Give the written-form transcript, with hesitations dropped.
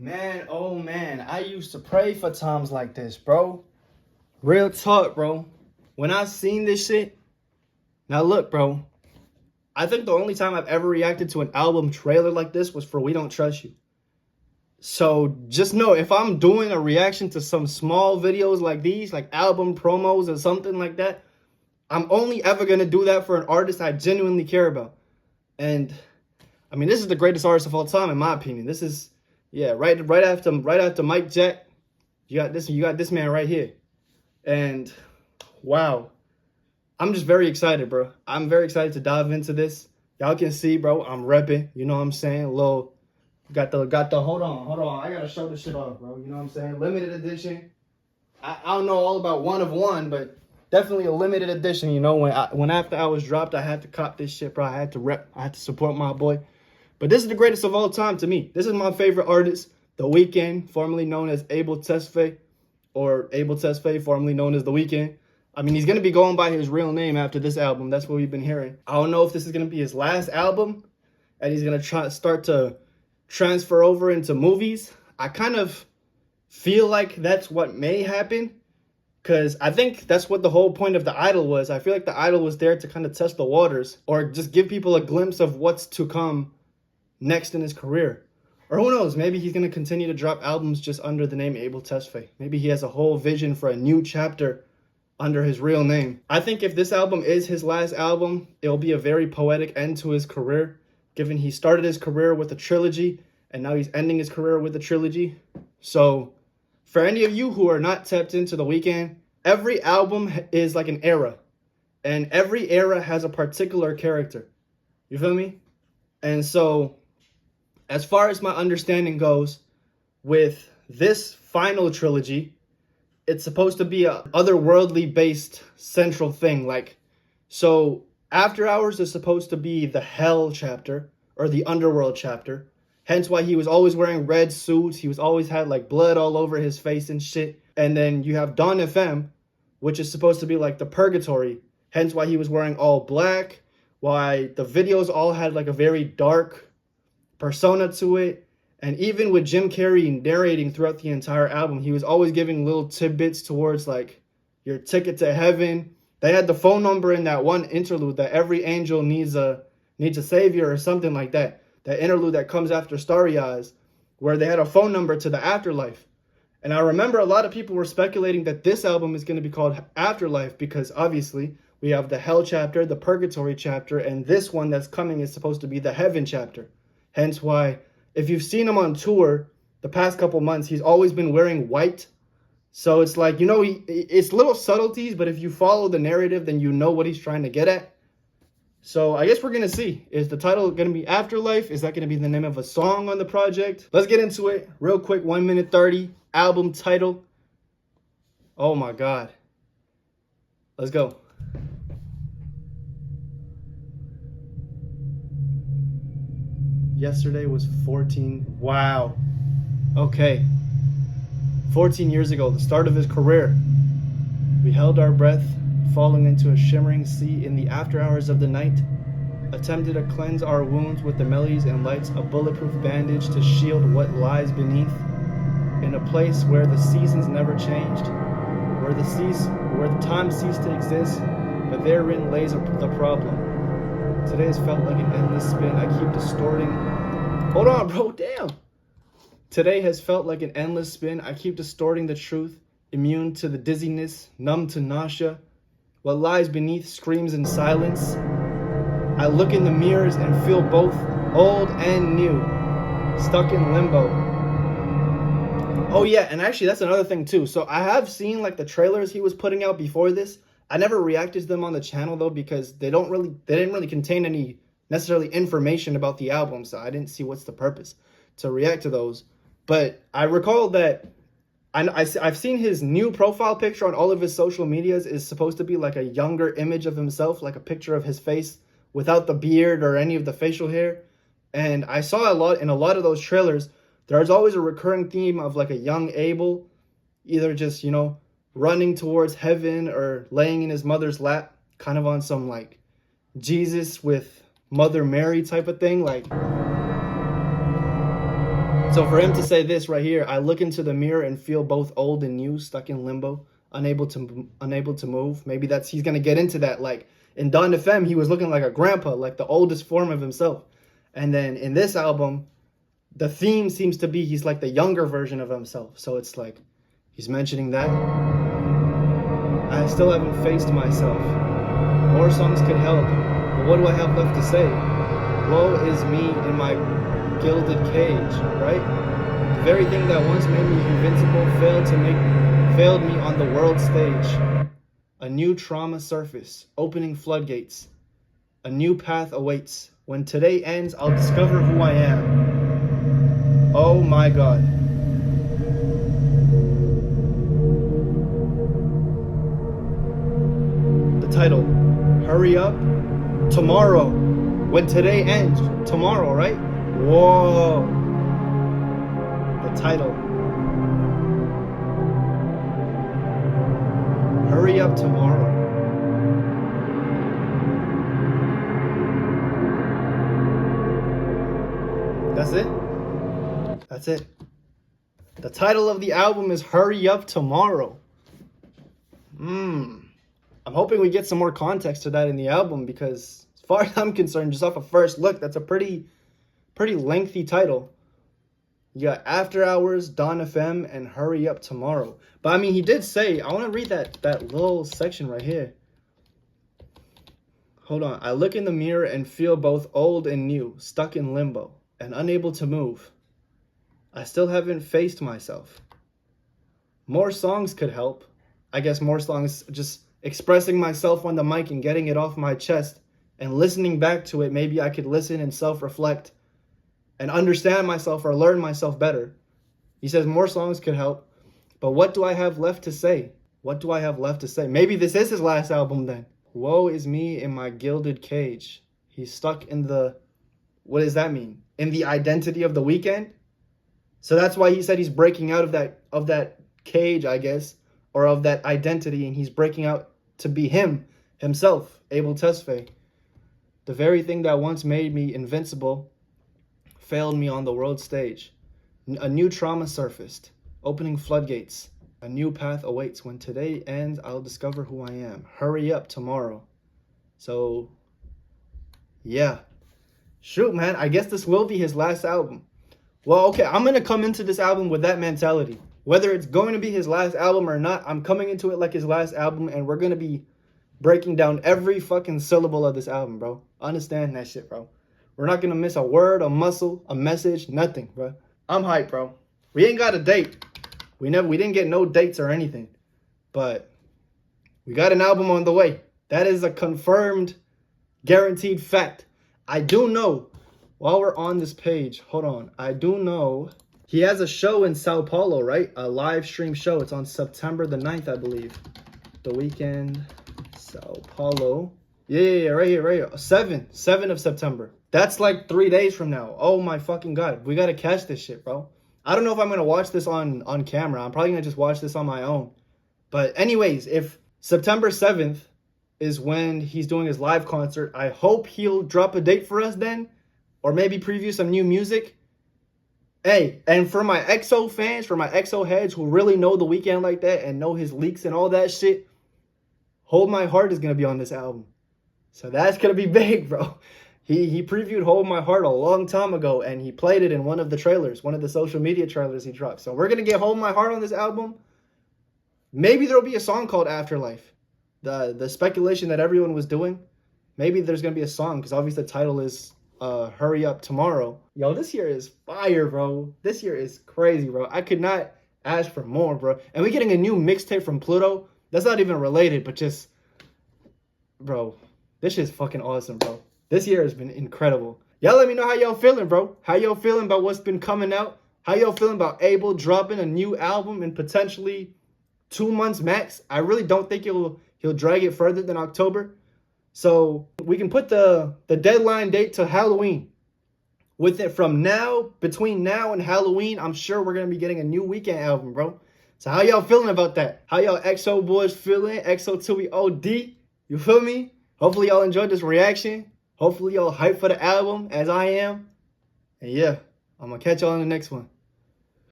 Man, oh man, I used to pray for times like this, bro. Real talk, bro. When I seen this shit, now look, bro. I think the only time I've ever reacted to an album trailer like this was for We Don't Trust You. So just know, if I'm doing a reaction to some small videos like these, like album promos or something like that, I'm only ever gonna do that for an artist I genuinely care about. And I mean, this is the greatest artist of all time, in my opinion. This is, yeah, right after Mike Jack, you got this man right here. And wow, I'm just very excited, bro. I'm very excited to dive into this. Y'all can see, bro, I'm repping. You know what I'm saying? Got the hold on. I gotta show this shit off, bro. You know what I'm saying? Limited edition. I don't know all about one of one, but definitely a limited edition. You know, when After Hours dropped, I had to cop this shit, bro. I had to rep. I had to support my boy. But this is the greatest of all time to me. This is my favorite artist, The Weeknd, formerly known as Abel Tesfaye, or Abel Tesfaye, formerly known as The Weeknd. I mean, he's going to be going by his real name after this album. That's what we've been hearing. I don't know if this is going to be his last album and he's going to start to transfer over into movies. I kind of feel like that's what may happen, because I think that's what the whole point of The Idol was. I feel like The Idol was there to kind of test the waters, or just give people a glimpse of what's to come next in his career. Or who knows, maybe he's going to continue to drop albums just under the name Abel Tesfaye. Maybe he has a whole vision for a new chapter under his real name. I think if this album is his last album, it'll be a very poetic end to his career, given he started his career with a trilogy and now he's ending his career with a trilogy. So for any of you who are not tapped into The Weeknd, every album is like an era, and every era has a particular character. You feel me? And so as far as my understanding goes, with this final trilogy, it's supposed to be a otherworldly based central thing. Like, so After Hours is supposed to be the hell chapter, or the underworld chapter. Hence why he was always wearing red suits. He was always had like blood all over his face and shit. And then you have Dawn FM, which is supposed to be like the purgatory. Hence why he was wearing all black. Why the videos all had like a very dark persona to it. And even with Jim Carrey narrating throughout the entire album, he was always giving little tidbits towards like your ticket to heaven. They had the phone number in that one interlude that every angel needs a savior or something like that. That interlude that comes after Starry Eyes, where they had a phone number to the afterlife. And I remember a lot of people were speculating that this album is going to be called Afterlife, because obviously we have the hell chapter, the purgatory chapter, and this one that's coming is supposed to be the heaven chapter. Hence why, if you've seen him on tour the past couple months, he's always been wearing white. So it's like, you know, it's little subtleties, but if you follow the narrative, then you know what he's trying to get at. So I guess we're going to see. Is the title going to be Afterlife? Is that going to be the name of a song on the project? Let's get into it real quick. 1 minute 30. Album title. Oh my God. Let's go. Yesterday was 14. Wow. Okay. 14 years ago, the start of his career. We held our breath, falling into a shimmering sea in the after hours of the night, attempted to cleanse our wounds with the melodies and lights, a bulletproof bandage to shield what lies beneath, in a place where the seasons never changed, where the time ceased to exist, but therein lays the problem. Today has felt like an endless spin. I keep distorting. Hold on, bro, damn. Today has felt like an endless spin. I keep distorting the truth, immune to the dizziness, numb to nausea. What lies beneath screams in silence. I look in the mirrors and feel both old and new, stuck in limbo. Oh yeah, and actually that's another thing too. So I have seen like the trailers he was putting out before this. I never reacted to them on the channel though, because they didn't really contain any necessarily information about the album. So I didn't see what's the purpose to react to those. But I recall that I've seen his new profile picture on all of his social medias is supposed to be like a younger image of himself, like a picture of his face without the beard or any of the facial hair. And I saw in a lot of those trailers, there's always a recurring theme of like a young Abel, either just, you know, running towards heaven or laying in his mother's lap, kind of on some like Jesus with Mother Mary type of thing. Like, So for him to say this right here, I look into the mirror and feel both old and new, stuck in limbo, unable to move. Maybe he's gonna get into that. Like in Don FM, he was looking like a grandpa, like the oldest form of himself. And then in this album, the theme seems to be he's like the younger version of himself. So it's like he's mentioning that. I still haven't faced myself. More songs could help, but what do I have left to say? Woe is me in my gilded cage, right? The very thing that once made me invincible failed me on the world stage. A new trauma surface, opening floodgates. A new path awaits. When today ends, I'll discover who I am. Oh my God. The title, Hurry Up, Tomorrow. When today ends, tomorrow, right? Whoa. The title. Hurry Up Tomorrow. That's it? That's it. The title of the album is Hurry Up Tomorrow. I'm hoping we get some more context to that in the album, because as far as I'm concerned, just off a first look, that's a pretty lengthy title. You got After Hours, Dawn FM, and Hurry Up Tomorrow. But I mean, he did say, I want to read that little section right here. Hold on. I look in the mirror and feel both old and new, stuck in limbo, and unable to move. I still haven't faced myself. More songs could help. I guess more songs, just expressing myself on the mic and getting it off my chest and listening back to it. Maybe I could listen and self-reflect and understand myself or learn myself better. He says more songs could help. But what do I have left to say? What do I have left to say? Maybe this is his last album then. Woe is me in my gilded cage. He's stuck in the... What does that mean? In the identity of The Weeknd? So that's why he said he's breaking out of that cage, I guess, or of that identity, and he's breaking out to be himself, Abel Tesfaye. The very thing that once made me invincible failed me on the world stage. A new trauma surfaced, opening floodgates. A new path awaits. When today ends, I'll discover who I am. Hurry up tomorrow. So, yeah. Shoot, man, I guess this will be his last album. Well, okay, I'm going to come into this album with that mentality. Whether it's going to be his last album or not, I'm coming into it like his last album, and we're going to be breaking down every fucking syllable of this album, bro. Understand that shit, bro. We're not going to miss a word, a muscle, a message, nothing, bro. I'm hyped, bro. We ain't got a date. We didn't get no dates or anything. But we got an album on the way. That is a confirmed, guaranteed fact. I do know, while we're on this page, hold on. I do know he has a show in Sao Paulo, right? A live stream show. It's on September the 9th, I believe. The Weeknd, Sao Paulo. Yeah, right here. 7 of September. That's like 3 days from now. Oh my fucking God. We got to catch this shit, bro. I don't know if I'm going to watch this on camera. I'm probably going to just watch this on my own. But anyways, if September 7th is when he's doing his live concert, I hope he'll drop a date for us then. Or maybe preview some new music. Hey, and for my EXO fans, for my EXO heads who really know The Weeknd like that and know his leaks and all that shit, Hold My Heart is going to be on this album. So that's going to be big, bro. He previewed Hold My Heart a long time ago, and he played it in one of the trailers, one of the social media trailers he dropped. So we're going to get Hold My Heart on this album. Maybe there'll be a song called Afterlife. The speculation that everyone was doing, maybe there's going to be a song, because obviously the title is Hurry Up Tomorrow. Yo, this year is fire, bro. This year is crazy, bro. I could not ask for more, bro. And we're getting a new mixtape from Pluto. That's not even related, but just, bro, this shit's fucking awesome, bro. This year has been incredible. Y'all let me know how y'all feeling, bro. How y'all feeling about what's been coming out? How y'all feeling about Abel dropping a new album in potentially 2 months max? I really don't think he'll drag it further than October. So we can put the deadline date to Halloween. With it from now, between now and Halloween, I'm sure we're going to be getting a new Weeknd album, bro. So how y'all feeling about that? How y'all EXO boys feeling? EXO till we OD. You feel me? Hopefully y'all enjoyed this reaction. Hopefully y'all hyped for the album as I am. And yeah, I'm going to catch y'all in the next one.